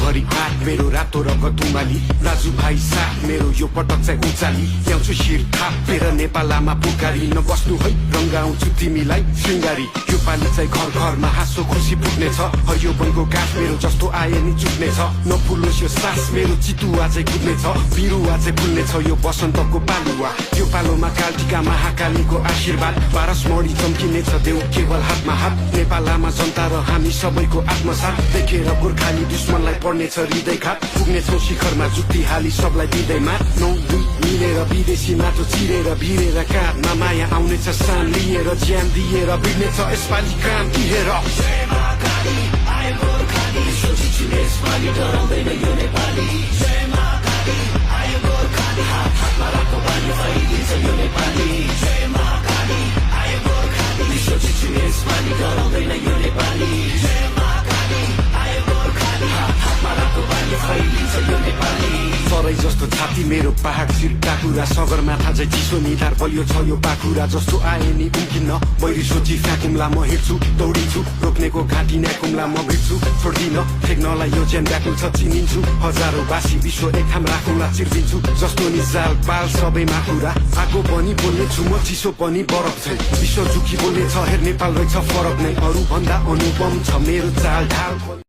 भरि हात मेरो रातो रगत उमाली दाजुभाइ साथ मेरो यो पटक चाहिँ उचाली ल्याउँछु शिर थापेर नेपालमा पुकारी नबस्नु है रंगाउँछु तिमीलाई श्रृंगारी यो पाली चाहिँ घर घरमा हाँसो खुसी पुग्नेछ हरियो वनको गाछ मेरो जस्तो आए नि चुक्नेछ नफुलोस् यो सास मेरो चितुवा चाहिँ कुद्नेछ बिरुवा चाहिँ फुल्नेछ यो बसन्तको पालुवा यो पालोमा कालटिका महाकालीको आशीर्वाद पारस मणि चम्किनेछ देऊ केवल हातमा हात नेपालमा जनता र हामी सबैको आत्मसाथ देखेर गोर्खाली दुश्मनलाई पर्नेछ हृदयघात पुग्नेछौँ शिखरमा जुत्ती हाली सबलाई दिँदैमा नौ दुई मिलेर विदेशी माटो चिरेर भिरेर काँधमा माया आउनेछ सान लिएर ज्यान दिएर भिड्नेछ यसपालि काम दिएर यसपालि डराउँदैन यो नेपाली जय महाकाली आयो गोर्खाली हात हातमा राखो बानी फैलिन्छ यो नेपाली जय महाकाली आयो गोर्खाली विश्व जित्छु यसपालि डराउँदैन यो नेपाली जय महाकाली आयो गोर्खाली हात हातमा राखो बानी फैलिन्छ यो नेपाली सरै जस्तो छाती मेरो पहाड शिर टाकुरा सगरमाथा चाहिँ चिसो निधार बलियो छ यो पाखुरा जस्तो आए नि उम्किन्न बैरी सोची फ्याकुम्ला म हिँड्छु दौडिन्छु रोक्नेको घाँटी न्याकुम्ला म भिड्छु छोड्दिन फेक्नलाई यो ज्यान व्याकुल छ चिनिन्छु हजारौं वासी विश्व एक ठाम राखौँला चिर्दिन्छु जस्तो नि जाल पाल सबैमा कुरा आगो पनि बोल्ने छु म चिसो पनि बरफ छैन विश्व जुकी बोल्ने छ हेर नेपाल रहेछ फरक नै अरू भन्दा अनुपम छ मेरो चाल ढाल